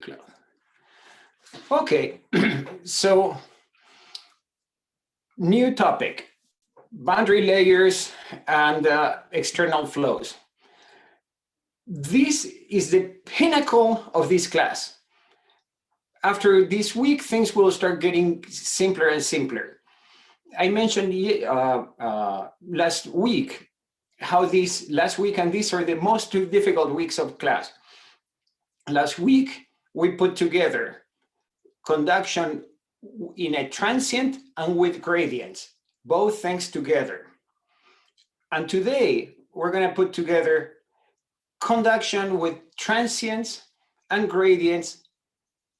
cloud. Okay, so new topic, boundary layers and external flows. This is the pinnacle of this class. After this week, things will start getting simpler and simpler. I mentioned last week how these last week and these are the most two difficult weeks of class. Last week, we put together conduction in a transient and with gradients, both things together. And today, we're going to put together conduction with transients and gradients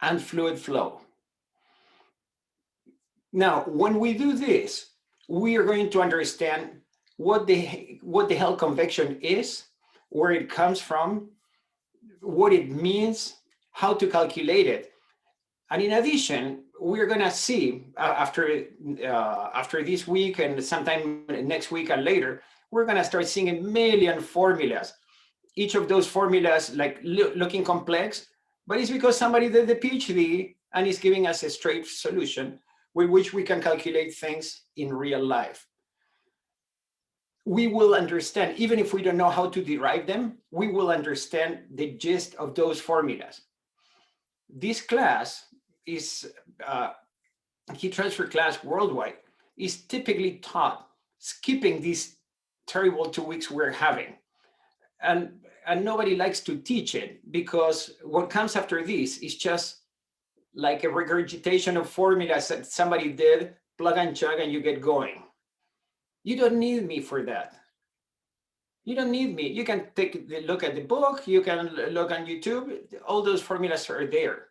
and fluid flow. Now, when we do this, we are going to understand what the hell convection is, where it comes from, what it means, how to calculate it. And in addition, we're going to see after this week and sometime next week and later, we're going to start seeing a million formulas. Each of those formulas like looking complex, but it's because somebody did the PhD and is giving us a straight solution with which we can calculate things in real life. We will understand, even if we don't know how to derive them, we will understand the gist of those formulas. This class is heat transfer class worldwide is typically taught skipping these terrible 2 weeks we're having. And nobody likes to teach it because what comes after this is just like a regurgitation of formulas that somebody did, plug and chug, and you get going. You don't need me for that. You don't need me. You can take a look at the book, you can look on YouTube, all those formulas are there.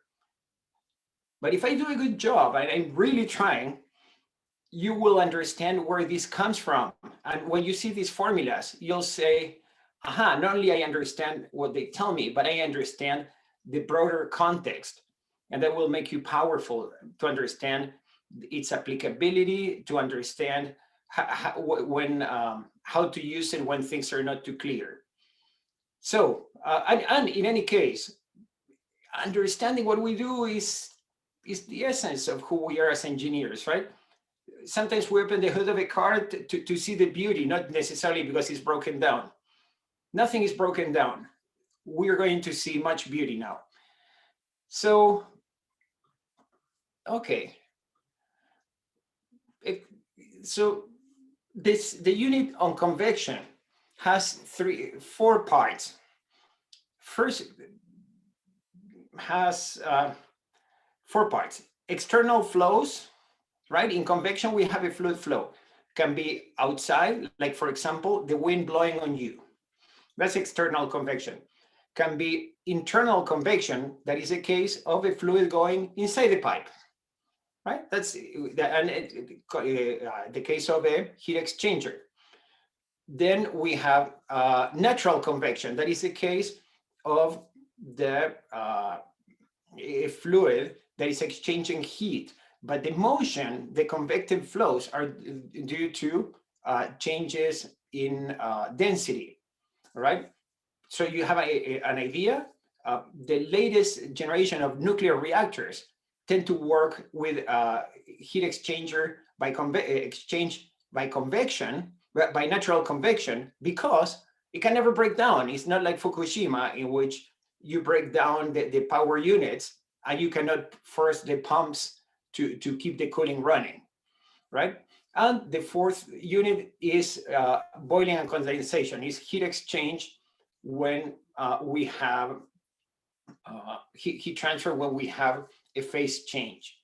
But if I do a good job, and I'm really trying, you will understand where this comes from. And when you see these formulas, you'll say, aha, not only I understand what they tell me, but I understand the broader context. And that will make you powerful to understand its applicability, to understand how to use it when things are not too clear. So, and in any case, understanding what we do is the essence of who we are as engineers, right? Sometimes we open the hood of a car to see the beauty, not necessarily because it's broken down. Nothing is broken down. We're going to see much beauty now. So, okay. So the unit on convection has four parts. First has 4 parts. External flows, right? In convection, we have a fluid flow. Can be outside, like for example, the wind blowing on you. That's external convection. Can be internal convection, that is a case of a fluid going inside the pipe, right? That's the case of a heat exchanger. Then we have natural convection, that is a case of the a fluid that is exchanging heat, but the motion, the convective flows are due to changes in density, right? So you have an idea. The latest generation of nuclear reactors tend to work with heat exchanger by convection, by natural convection, because it can never break down. It's not like Fukushima, in which you break down the power units and you cannot force the pumps to keep the cooling running, right? And the fourth unit is boiling and condensation, is heat exchange when we have heat transfer, when we have a phase change.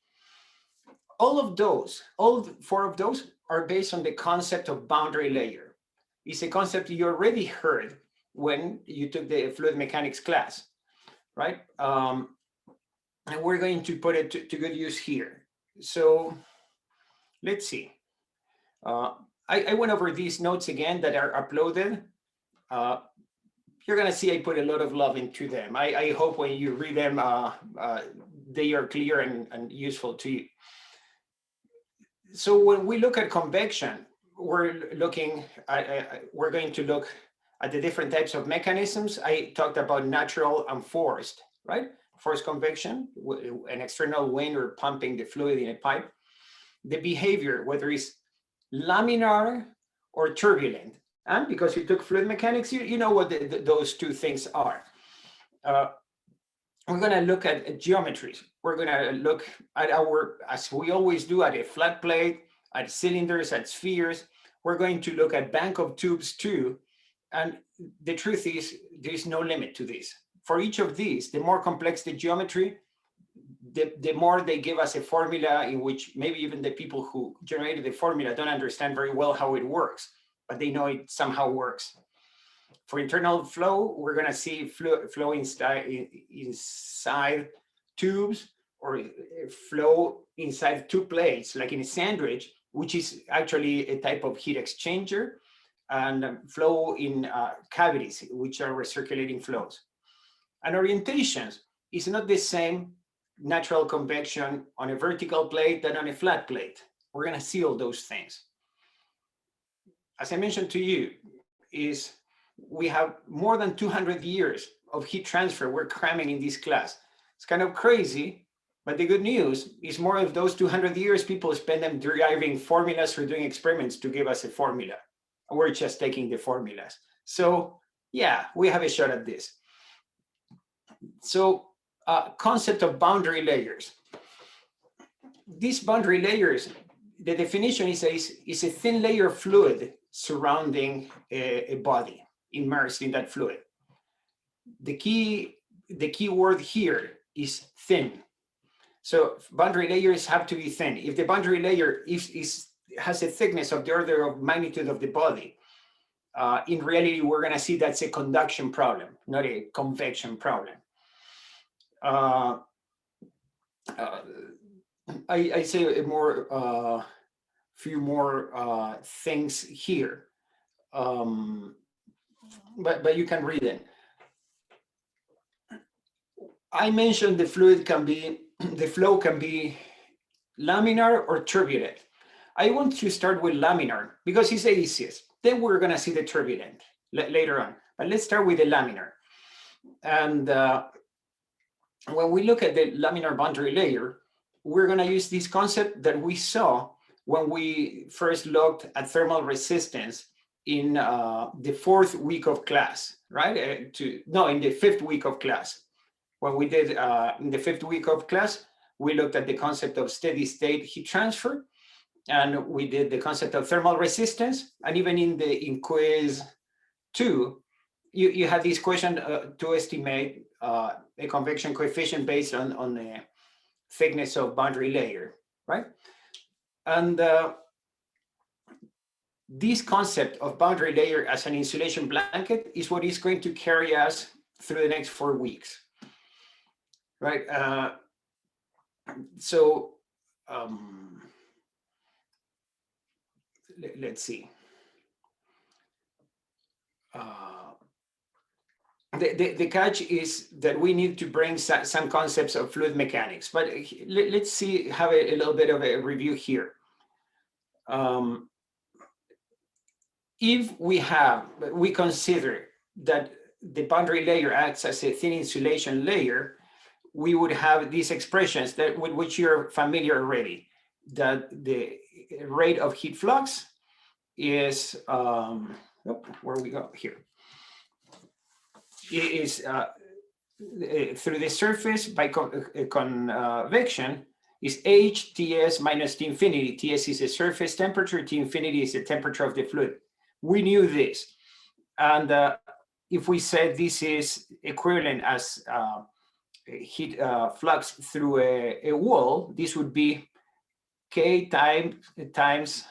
All 4 of those are based on the concept of boundary layer. It's a concept you already heard when you took the fluid mechanics class, right? And we're going to put it to good use here. So let's see. I went over these notes again that are uploaded. You're gonna see I put a lot of love into them. I hope when you read them, they are clear and useful to you. So when we look at convection, we're going to look at the different types of mechanisms. I talked about natural and forced, right? forced convection, an external wind or pumping the fluid in a pipe, the behavior, whether it's laminar or turbulent. And because you took fluid mechanics, you know what those two things are. We're going to look at geometries. We're going to look at as we always do, at a flat plate, at cylinders, at spheres. We're going to look at bank of tubes too. And the truth is, there's no limit to this. For each of these, the more complex the geometry, the more they give us a formula in which maybe even the people who generated the formula don't understand very well how it works, but they know it somehow works. For internal flow, we're going to see flow inside tubes, or flow inside two plates, like in a sandwich, which is actually a type of heat exchanger, and flow in cavities, which are recirculating flows. And orientations is not the same natural convection on a vertical plate than on a flat plate. We're going to see all those things. As I mentioned to you, is we have more than 200 years of heat transfer we're cramming in this class. It's kind of crazy, but the good news is more of those 200 years, people spend them deriving formulas or doing experiments to give us a formula. We're just taking the formulas. So yeah, we have a shot at this. So concept of boundary layers. These boundary layers, the definition is a thin layer of fluid surrounding a body, immersed in that fluid. The key word here is thin. So boundary layers have to be thin. If the boundary layer has a thickness of the order of magnitude of the body, in reality, we're going to see that's a conduction problem, not a convection problem. I say a few more things here, but you can read it. I mentioned the flow can be laminar or turbulent. I want to start with laminar because it's the easiest. Then we're going to see the turbulent later on. But let's start with the laminar. And when we look at the laminar boundary layer, we're going to use this concept that we saw when we first looked at thermal resistance in the 4th week of class, right? In the 5th week of class. When we did in the 5th week of class, we looked at the concept of steady state heat transfer, and we did the concept of thermal resistance. And even in quiz 2, you had this question to estimate a convection coefficient based on the thickness of boundary layer, right? And this concept of boundary layer as an insulation blanket is what is going to carry us through the next 4 weeks, right? Let's see. The catch is that we need to bring some concepts of fluid mechanics, but let's have a little bit of a review here. If we consider that the boundary layer acts as a thin insulation layer, we would have these expressions with which you're familiar already, that the rate of heat flux is, where we go here, is through the surface by convection is H Ts minus T infinity. Ts is the surface temperature, T infinity is the temperature of the fluid. We knew this. And if we said this is equivalent as heat flux through a wall, this would be K times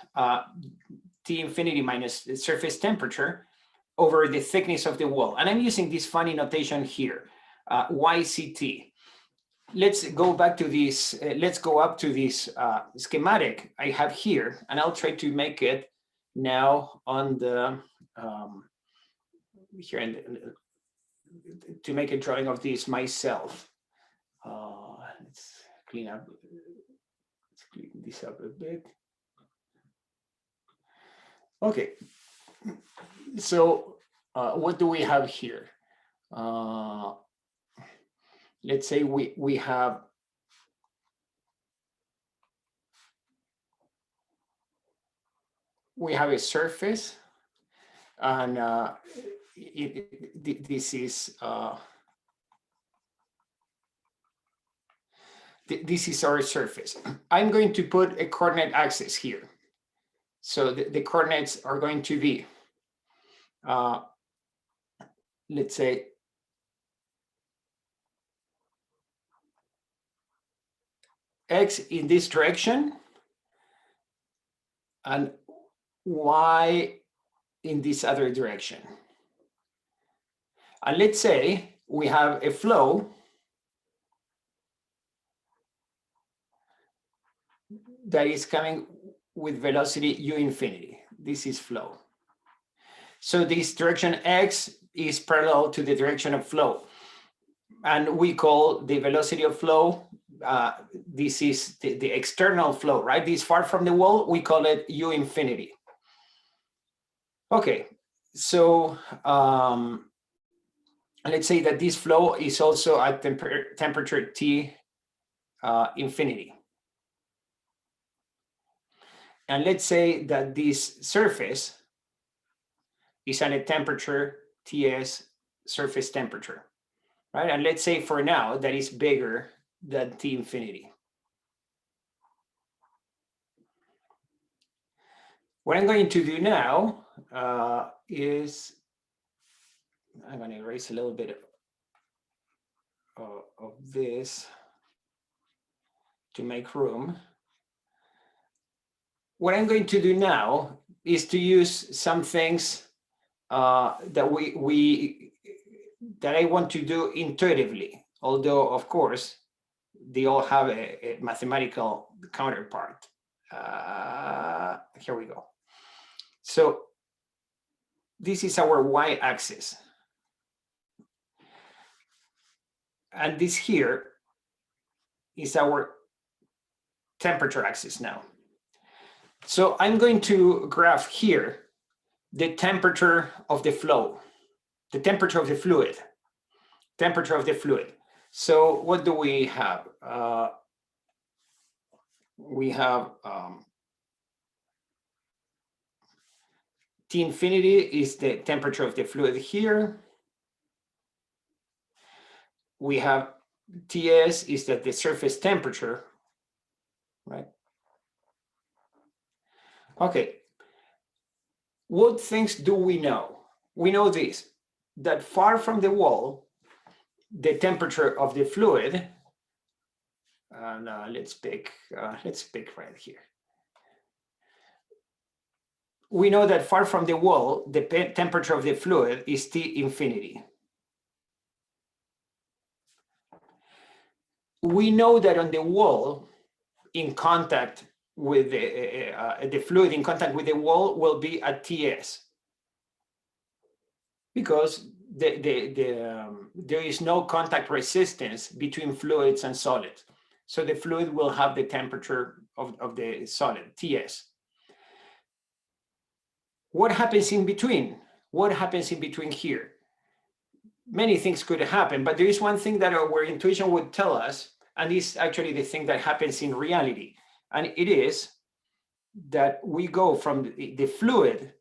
T infinity minus the surface temperature over the thickness of the wall. And I'm using this funny notation here, YCT. Let's go back to this, let's go up to this schematic I have here, and I'll try to make it now on the, to make a drawing of this myself. Let's clean this up a bit. Okay, so what do we have here? let's say we have a surface, and this is this is our surface. I'm going to put a coordinate axis here. So the coordinates are going to be, let's say, x in this direction and y in this other direction. And let's say we have a flow that is coming with velocity u infinity. This is flow. So this direction x is parallel to the direction of flow. And we call the velocity of flow, this is the external flow, right? This far from the wall, we call it u infinity. Okay, so let's say that this flow is also at temperature T infinity. And let's say that this surface is at a temperature Ts, surface temperature, right? And let's say for now that is bigger than T infinity. What I'm going to do now is I'm going to erase a little bit of this to make room. What I'm going to do now is to use some things that I want to do intuitively, although of course they all have a mathematical counterpart. Here we go. So this is our y-axis. And this here is our temperature axis now. So I'm going to graph here the temperature of the flow, the temperature of the fluid, temperature of the fluid. So what do we have? We have T infinity is the temperature of the fluid here. We have Ts is that the surface temperature, right? Okay. What things do we know? We know this, that far from the wall, the temperature of the fluid, and let's pick right here. We know that far from the wall, the temperature of the fluid is T infinity. We know that on the wall, in contact with the fluid in contact with the wall will be at Ts, because there is no contact resistance between fluids and solids. So the fluid will have the temperature of the solid, Ts. What happens in between? What happens in between here? Many things could happen, but there is one thing that our intuition would tell us, and this is actually the thing that happens in reality. And it is that we go from the fluid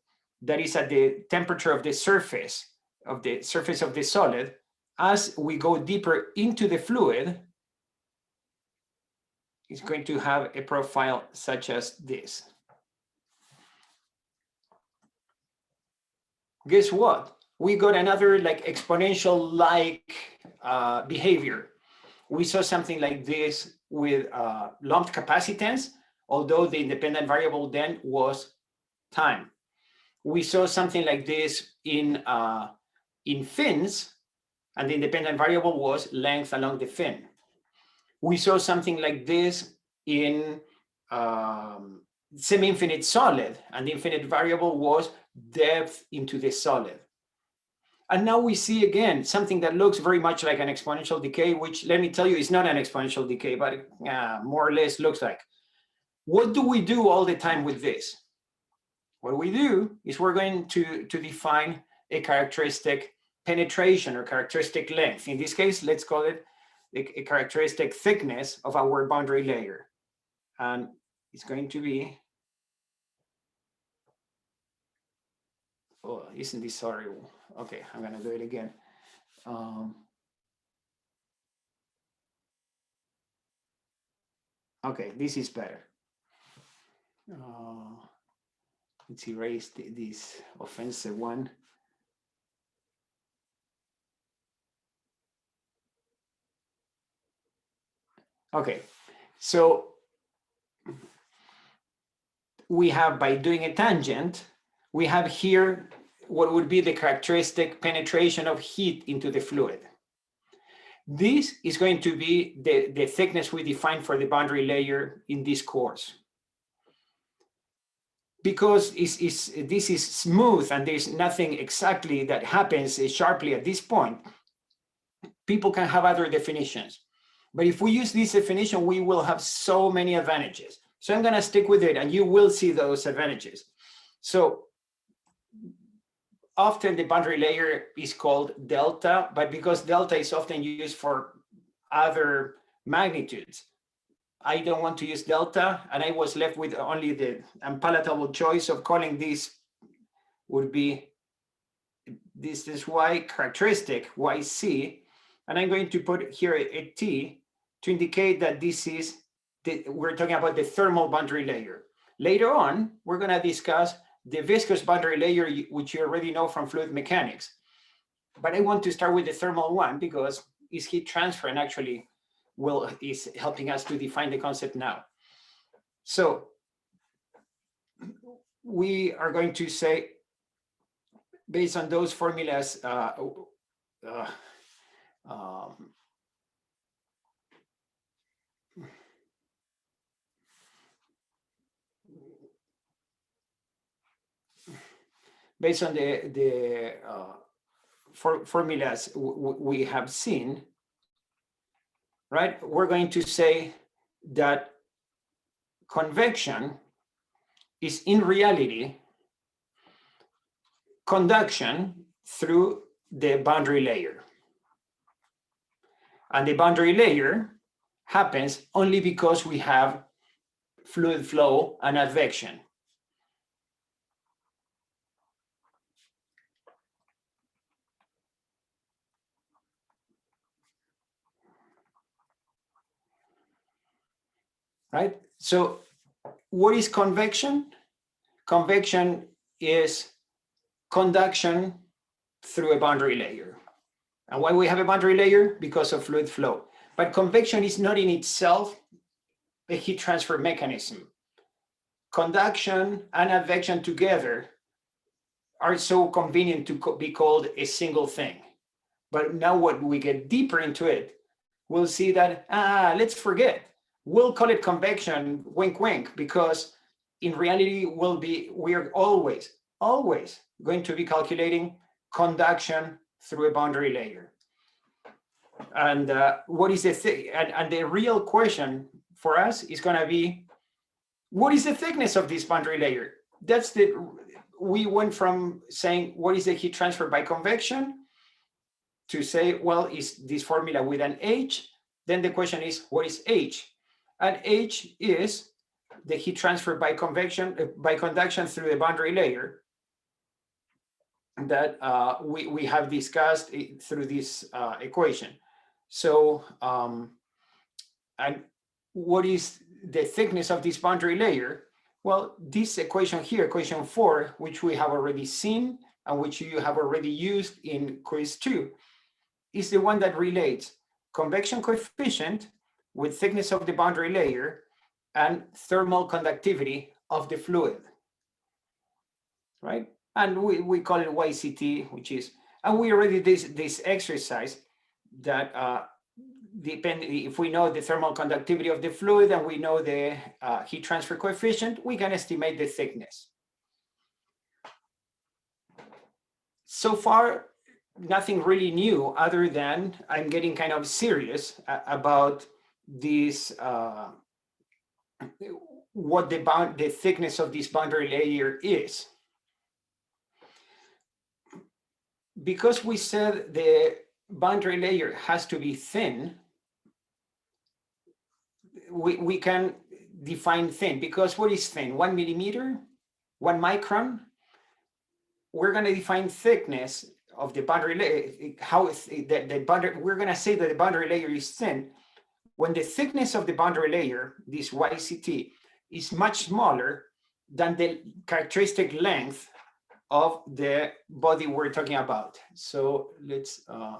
that is at the temperature of the surface of the solid. As we go deeper into the fluid, it's going to have a profile such as this. Guess what? We got another like exponential like behavior. We saw something like this with lumped capacitance, although the independent variable then was time. We saw something like this in fins, and the independent variable was length along the fin. We saw something like this in semi-infinite solid, and the infinite variable was depth into the solid. And now we see again something that looks very much like an exponential decay, which let me tell you is not an exponential decay, but more or less looks like. What do we do all the time with this? What we do is we're going to define a characteristic penetration or characteristic length. In this case, let's call it a characteristic thickness of our boundary layer. And it's going to be, oh, isn't this horrible? Okay, I'm gonna do it again. Okay, this is better. Let's erase this offensive one. Okay, so we have, by doing a tangent, we have here what would be the characteristic penetration of heat into the fluid. This is going to be the thickness we define for the boundary layer in this course. Because this is smooth and there's nothing exactly that happens sharply at this point, people can have other definitions. But if we use this definition, we will have so many advantages. So I'm gonna stick with it and you will see those advantages. So often the boundary layer is called delta, but because delta is often used for other magnitudes, I don't want to use delta, and I was left with only the unpalatable choice of calling this would be this is y characteristic, yc, and I'm going to put here a t to indicate that this is, we're talking about the thermal boundary layer. Later on, we're gonna discuss the viscous boundary layer, which you already know from fluid mechanics. But I want to start with the thermal one because it's heat transfer and actually is helping us to define the concept now. So we are going to say, based on those formulas, based on the formulas we have seen, right? We're going to say that convection is in reality conduction through the boundary layer. And the boundary layer happens only because we have fluid flow and advection. Right? So what is convection? Convection is conduction through a boundary layer. And why we have a boundary layer? Because of fluid flow. But convection is not in itself a heat transfer mechanism. Conduction and advection together are so convenient to be called a single thing. But now when we get deeper into it, we'll see that, let's forget. We'll call it convection, wink, wink, because in reality, we're always going to be calculating conduction through a boundary layer. And what is the thing? And the real question for us is going to be, what is the thickness of this boundary layer? We went from saying, what is the heat transfer by convection to say, well, is this formula with an H? Then the question is, what is H? And H is the heat transfer by convection, by conduction through the boundary layer that we have discussed through this equation. So, and what is the thickness of this boundary layer? Well, this equation here, equation 4, which we have already seen and which you have already used in quiz 2, is the one that relates convection coefficient with thickness of the boundary layer and thermal conductivity of the fluid, right? And we call it YCT, which is, and we already did this exercise that if we know the thermal conductivity of the fluid and we know the heat transfer coefficient, we can estimate the thickness. So far, nothing really new other than I'm getting kind of serious about this, what the thickness of this boundary layer is. Because we said the boundary layer has to be thin, we can define thin, because what is thin? 1 millimeter, 1 micron. We're going to define thickness of the boundary layer, how the boundary, we're going to say that the boundary layer is thin when the thickness of the boundary layer, this YCT, is much smaller than the characteristic length of the body we're talking about. So let's, I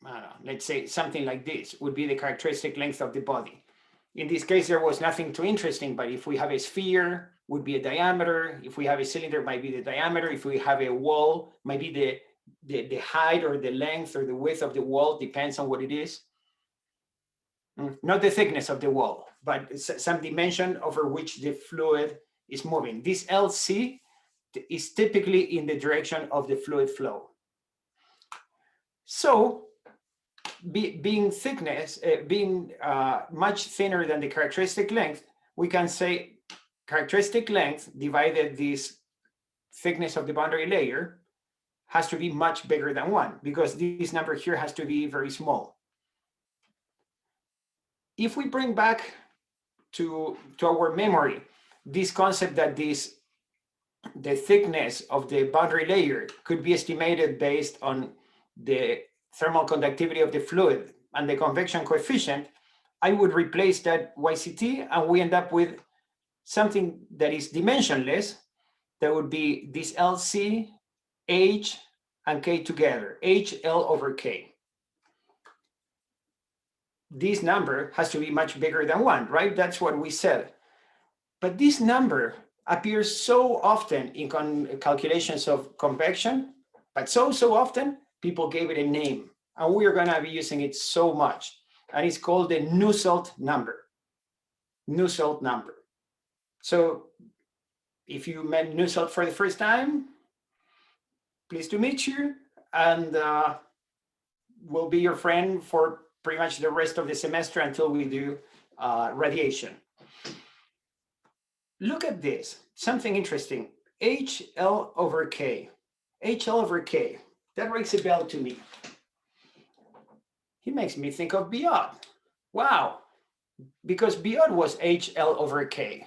don't know, let's say something like this would be the characteristic length of the body. In this case, there was nothing too interesting, but if we have a sphere, would be a diameter. If we have a cylinder, might be the diameter. If we have a wall, might be the height or the length or the width of the wall, depends on what it is. Not the thickness of the wall, but some dimension over which the fluid is moving. This LC is typically in the direction of the fluid flow. So being thickness, being much thinner than the characteristic length, we can say characteristic length divided this thickness of the boundary layer has to be much bigger than 1, because this number here has to be very small. If we bring back to our memory this concept that the thickness of the boundary layer could be estimated based on the thermal conductivity of the fluid and the convection coefficient, I would replace that YCT and we end up with something that is dimensionless. That would be this LC, H, and K together, HL over K. This number has to be much bigger than 1, right? That's what we said. But this number appears so often in calculations of convection, but so often, people gave it a name, and we are going to be using it so much. And it's called the Nusselt number. Nusselt number. So if you met Nusselt for the first time, pleased to meet you, and we'll be your friend for pretty much the rest of the semester until we do radiation. Look at this, something interesting. HL over K. HL over K. That rings a bell to me. He makes me think of Biot. Wow, because Biot was HL over K.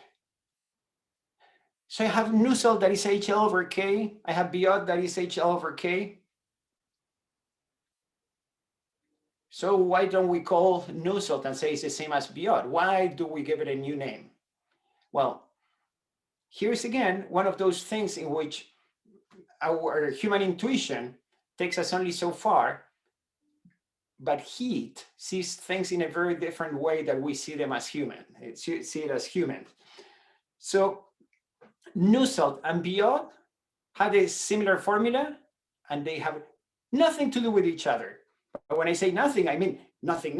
So I have Nusselt that is HL over K. I have Biot that is HL over K. So why don't we call Nusselt and say it's the same as Biot? Why do we give it a new name? Well, here's again one of those things in which our human intuition takes us only so far, but heat sees things in a very different way that we see them as human. See it as human. So Nusselt and Biot had a similar formula, and they have nothing to do with each other. But when I say nothing, I mean nothing.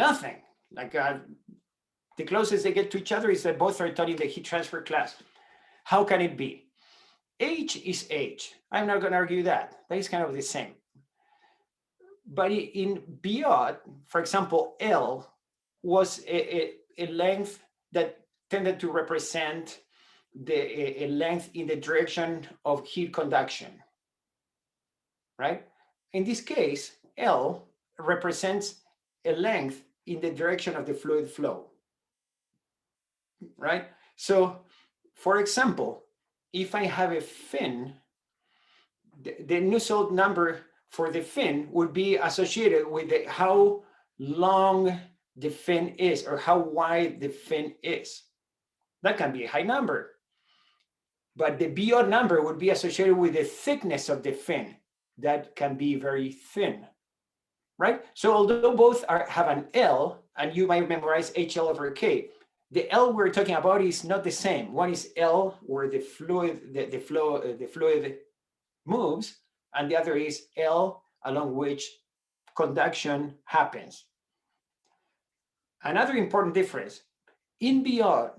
Like the closest they get to each other is that both are taught in the heat transfer class. How can it be? H is H. I'm not going to argue that. That is kind of the same. But in Biot, for example, L was a length that tended to represent a length in the direction of heat conduction, right? In this case, L represents a length in the direction of the fluid flow, right? So, for example, if I have a fin, the Nusselt number for the fin would be associated with how long the fin is or how wide the fin is. That can be a high number. But the Biot number would be associated with the thickness of the fin. That can be very thin, right? So although both have an L, and you might memorize HL over K, the L we're talking about is not the same. One is L, where the fluid, the fluid moves, and the other is L, along which conduction happens. Another important difference, in Biot,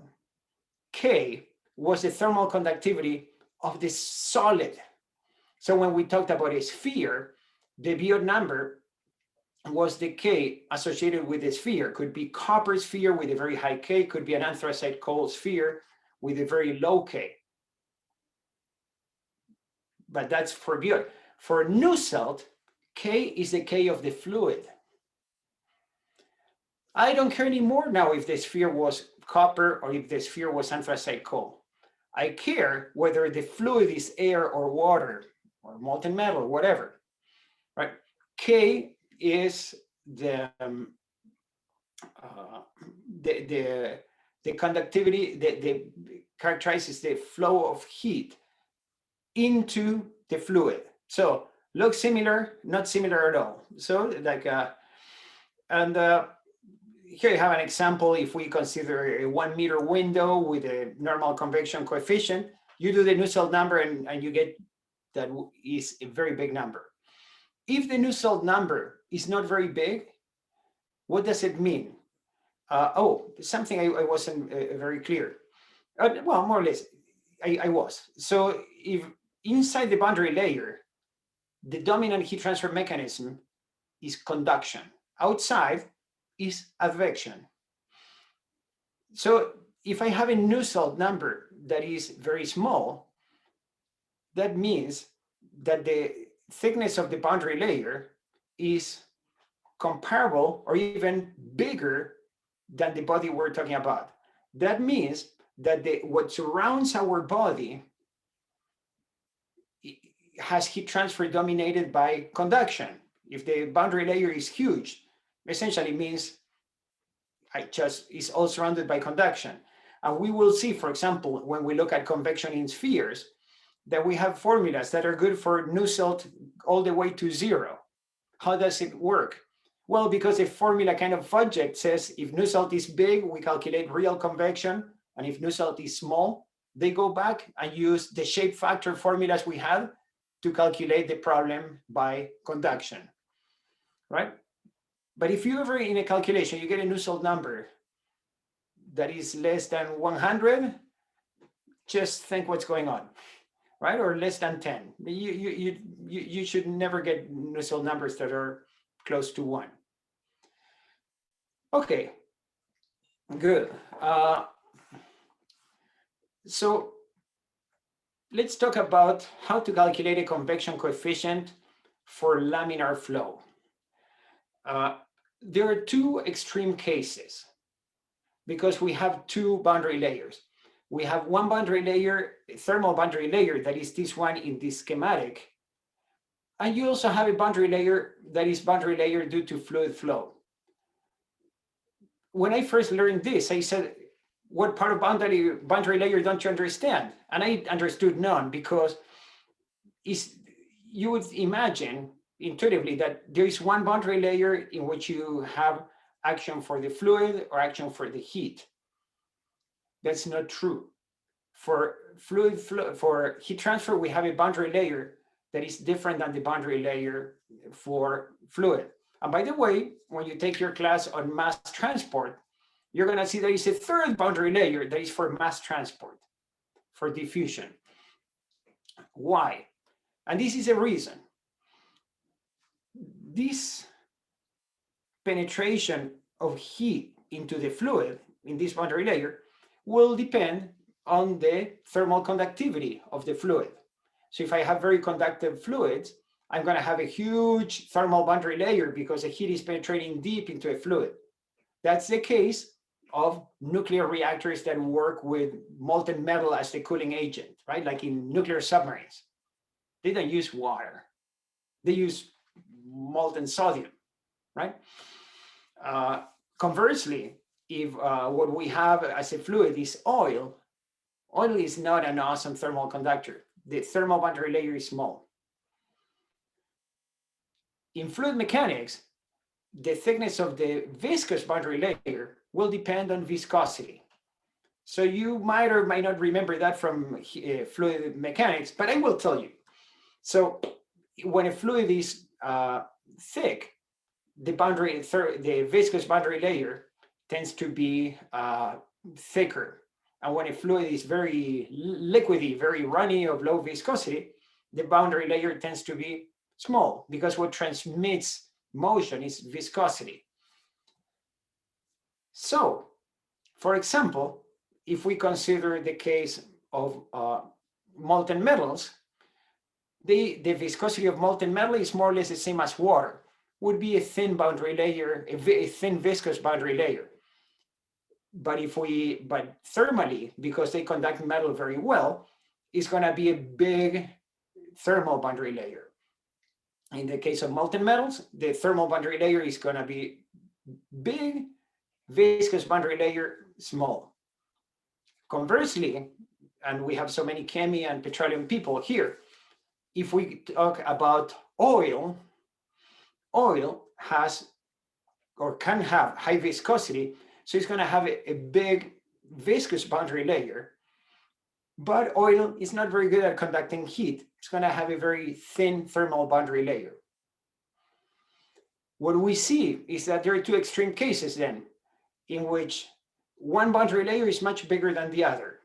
K was the thermal conductivity of the solid. So when we talked about a sphere, the Biot number was the K associated with the sphere. Could be copper sphere with a very high K, could be an anthracite coal sphere with a very low K. But that's for Biot. For Nusselt, K is the K of the fluid. I don't care anymore now if the sphere was copper or if the sphere was anthracite coal. I care whether the fluid is air or water or molten metal, whatever, right? K is uh, the, the, the conductivity, the characterizes the flow of heat into the fluid. So looks similar, not similar at all. So like, and here you have an example. If we consider a 1 meter window with a normal convection coefficient, you do the Nusselt number and you get that is a very big number. If the Nusselt number is not very big, what does it mean? Something I wasn't very clear. Well, more or less, I was. So if inside the boundary layer, the dominant heat transfer mechanism is conduction. Outside is advection. So if I have a Nusselt number that is very small, that means that the thickness of the boundary layer is comparable or even bigger than the body we're talking about. That means that what surrounds our body has heat transfer dominated by conduction. If the boundary layer is huge, essentially means is all surrounded by conduction. And we will see, for example, when we look at convection in spheres, that we have formulas that are good for Nusselt all the way to 0. How does it work? Well, because the formula kind of object says if Nusselt is big, we calculate real convection, and if Nusselt is small, they go back and use the shape factor formulas we had to calculate the problem by conduction, right? But if you ever in a calculation, you get a Nusselt number that is less than 100, just think what's going on, right? Or less than 10. You should never get Nusselt numbers that are close to 1. Okay, good. So let's talk about how to calculate a convection coefficient for laminar flow. There are 2 extreme cases because we have 2 boundary layers. We have one boundary layer, thermal boundary layer, that is this one in this schematic. And you also have a boundary layer that is boundary layer due to fluid flow. When I first learned this, I said, what part of boundary layer don't you understand? And I understood none, because you would imagine intuitively that there is one boundary layer in which you have action for the fluid or action for the heat. That's not true. For for heat transfer, we have a boundary layer that is different than the boundary layer for fluid. And by the way, when you take your class on mass transport, you're going to see there is a 3rd boundary layer that is for mass transport, for diffusion. Why? And this is a reason. This penetration of heat into the fluid in this boundary layer will depend on the thermal conductivity of the fluid. So if I have very conductive fluids, I'm going to have a huge thermal boundary layer because the heat is penetrating deep into a fluid. That's the case of nuclear reactors that work with molten metal as the cooling agent, right? Like in nuclear submarines. They don't use water. They use molten sodium, right? Conversely, if what we have as a fluid is oil, oil is not an awesome thermal conductor. The thermal boundary layer is small. In fluid mechanics, the thickness of the viscous boundary layer will depend on viscosity. So you might or might not remember that from fluid mechanics, but I will tell you. So when a fluid is thick, the viscous boundary layer tends to be thicker. And when a fluid is very liquidy, very runny, of low viscosity, the boundary layer tends to be small, because what transmits motion is viscosity. So, for example, if we consider the case of molten metals, the viscosity of molten metal is more or less the same as water. would be a thin boundary layer, a thin viscous boundary layer. But but thermally, because they conduct metal very well, it's going to be a big thermal boundary layer. In the case of molten metals, the thermal boundary layer is going to be big, viscous boundary layer small. Conversely, and we have so many chemi and petroleum people here, if we talk about oil, oil has or can have high viscosity, so it's going to have a big viscous boundary layer, but oil is not very good at conducting heat. It's going to have a very thin thermal boundary layer. What we see is that there are two extreme cases then, in which one boundary layer is much bigger than the other.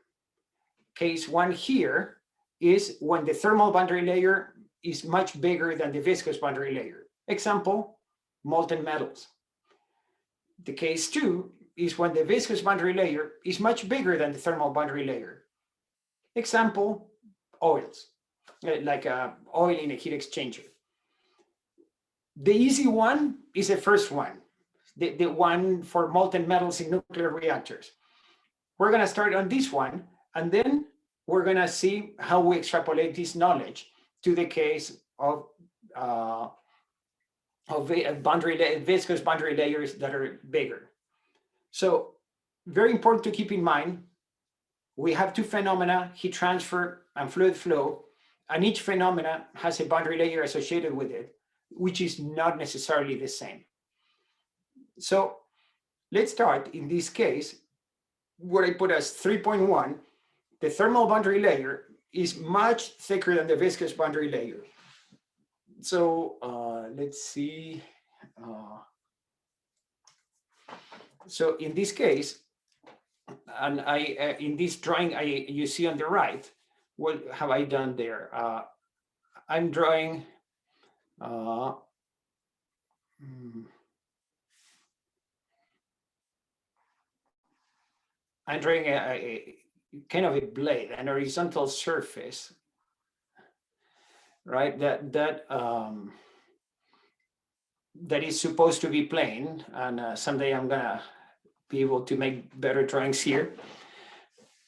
Case one here is when the thermal boundary layer is much bigger than the viscous boundary layer. Example, molten metals. The case two is when the viscous boundary layer is much bigger than the thermal boundary layer. Example, oils, like oil in a heat exchanger. The easy one is the first one, the one for molten metals in nuclear reactors. We're going to start on this one, and then we're going to see how we extrapolate this knowledge to the case of viscous boundary layers that are bigger. So very important to keep in mind, we have two phenomena, heat transfer and fluid flow, and each phenomena has a boundary layer associated with it, which is not necessarily the same. So let's start in this case, what I put as 3.1, the thermal boundary layer is much thicker than the viscous boundary layer. So let's see. So in this case, and in this drawing you see on the right, what have I done there? I'm drawing I'm drawing a kind of a blade, an horizontal surface, right? That is supposed to be plane, and someday I'm gonna be able to make better drawings here.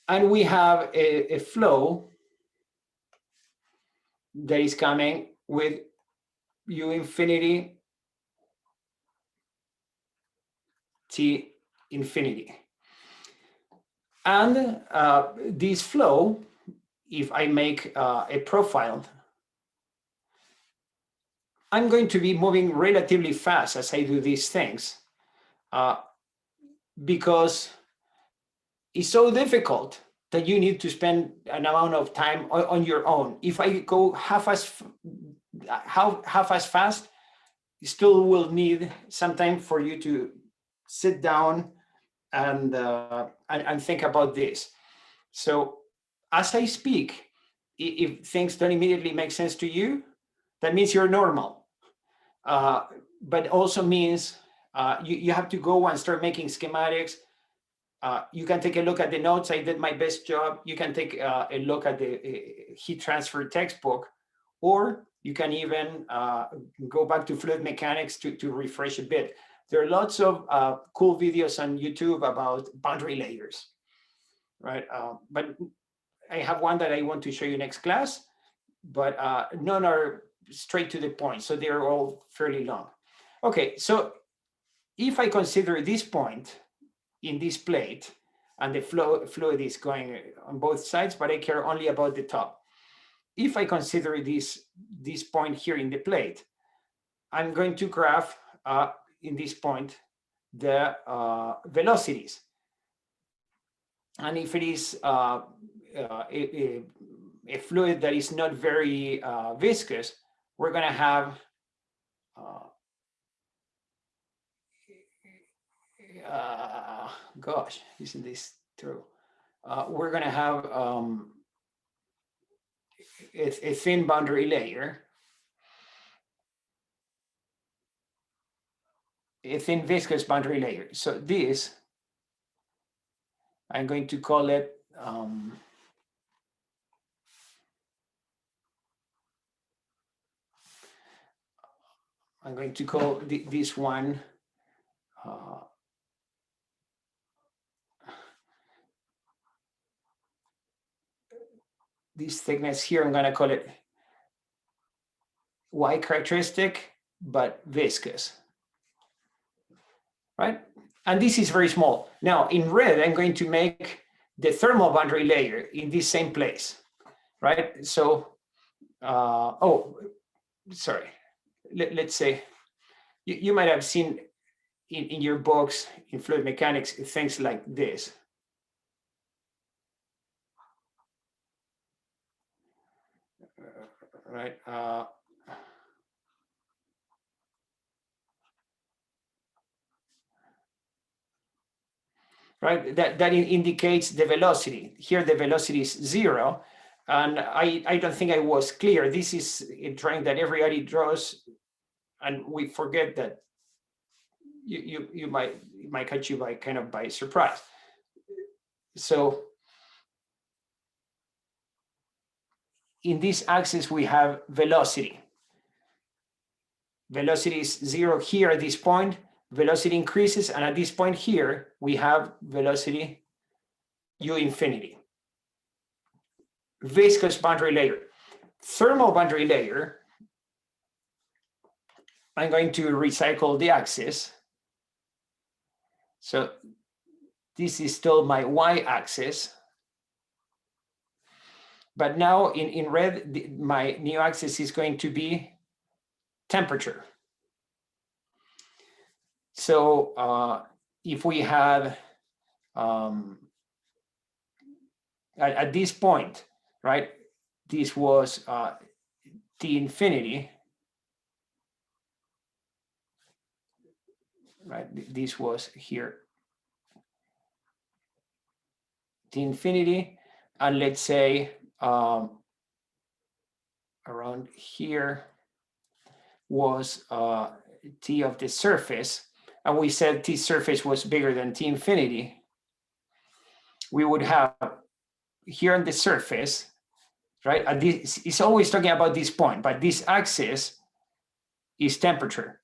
And we have a flow that is coming with U infinity T infinity. And this flow, if I make a profile, I'm going to be moving relatively fast as I do these things because it's so difficult that you need to spend an amount of time on your own. If I go half as fast, you still will need some time for you to sit down and think about this. So as I speak, if things don't immediately make sense to you, that means you're normal. But also means you have to go and start making schematics. You can take a look at the notes. I did my best job. You can take a look at the heat transfer textbook, or you can even go back to fluid mechanics to refresh a bit. There are lots of cool videos on YouTube about boundary layers, right? But I have one that I want to show you next class, but none are straight to the point, so they're all fairly long. Okay, so if I consider this point in this plate, and the fluid is going on both sides, but I care only about the top. If I consider this point here in the plate, I'm going to graph in this point the velocities. And if it is a fluid that is not very viscous, we're going to have gosh, isn't this true? We're going to have a thin boundary layer, a thin viscous boundary layer. So this, I'm going to call it I'm going to call this one this thickness here, I'm going to call it Y characteristic, but viscous, right? And this is very small. Now in red, I'm going to make the thermal boundary layer in this same place, right? So, oh, sorry. Let's say, you might have seen in your books in fluid mechanics, things like this. Right. Right, that indicates the velocity. Here the velocity is 0. And I don't think I was clear. This is a drawing that everybody draws, and we forget that it might catch you by surprise. So in this axis we have velocity. Velocity is 0 here at this point. Velocity increases, and at this point here we have velocity u infinity. Viscous boundary layer. Thermal boundary layer, I'm going to recycle the axis. So this is still my y-axis. But now in red, my new axis is going to be temperature. So if we have, at this point, right, this was T infinity, right? This was here, T infinity, and let's say around here was T of the surface, and we said T surface was bigger than T infinity. We would have here on the surface, right? And this is always talking about this point, but this axis is temperature.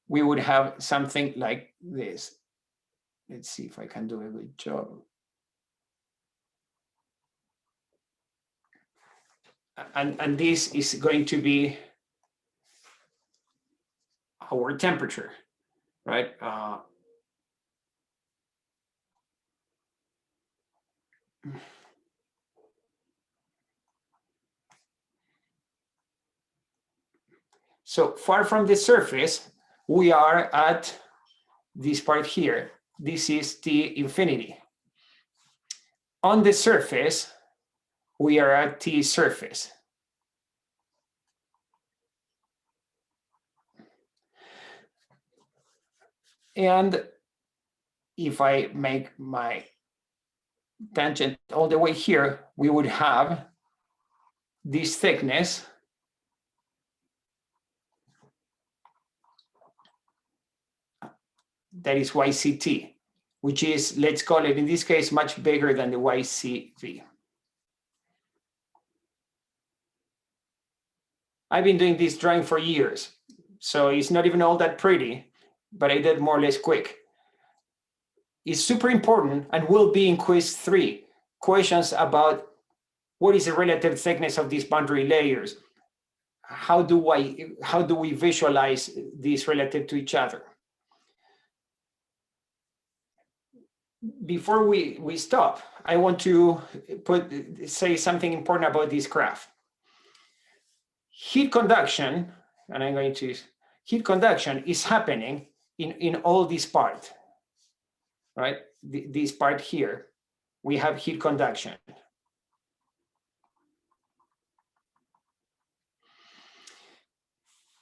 We would have something like this. Let's see if I can do a good job. And this is going to be our temperature, right? So far from the surface, we are at this part here. This is T infinity. On the surface, we are at T surface. And if I make my tangent all the way here, we would have this thickness that is YCT, which is, let's call it in this case, much bigger than the YCV. I've been doing this drawing for years, so it's not even all that pretty, but I did more or less quick. It's super important and will be in quiz 3, questions about what is the relative thickness of these boundary layers? How do we visualize these relative to each other? Before we stop, I want to say something important about this graph. Heat conduction, and I'm going to, heat conduction is happening in all this part, right? This part here, we have heat conduction.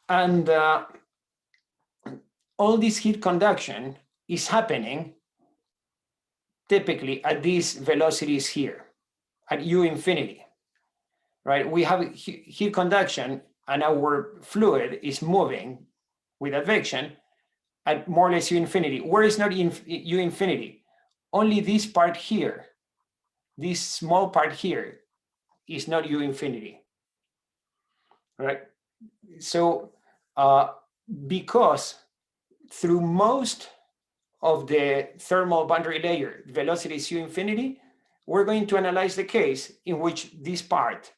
And all this heat conduction is happening typically at these velocities here, at u infinity, right? We have heat conduction and our fluid is moving with advection at more or less u infinity. Where is not u infinity? Only this part here, this small part here is not u infinity, right? So because through most of the thermal boundary layer, velocity is U infinity, we're going to analyze the case in which this part,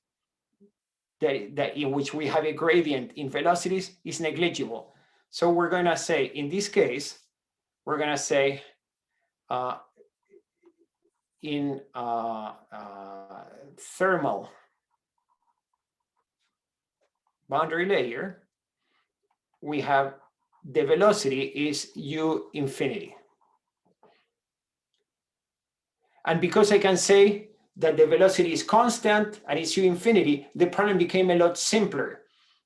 that in which we have a gradient in velocities, is negligible. So we're going to say, in this case, we're going to say in thermal boundary layer, we have the velocity is U infinity. And because I can say that the velocity is constant and it's U infinity, the problem became a lot simpler,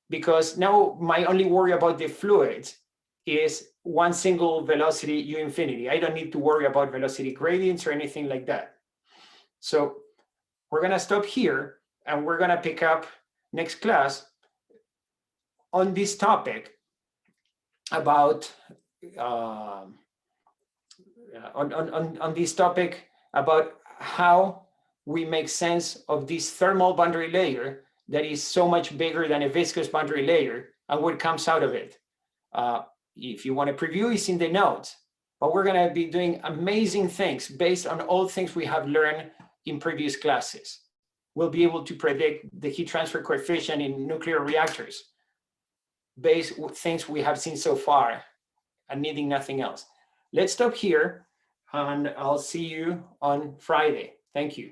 because now my only worry about the fluids is one single velocity U infinity. I don't need to worry about velocity gradients or anything like that. So we're gonna stop here, and we're gonna pick up next class on this topic about on this topic about how we make sense of this thermal boundary layer that is so much bigger than a viscous boundary layer, and what comes out of it. If you want to preview, it's in the notes, but we're going to be doing amazing things based on all things we have learned in previous classes. We'll be able to predict the heat transfer coefficient in nuclear reactors based on things we have seen so far and needing nothing else. Let's stop here, and I'll see you on Friday. Thank you.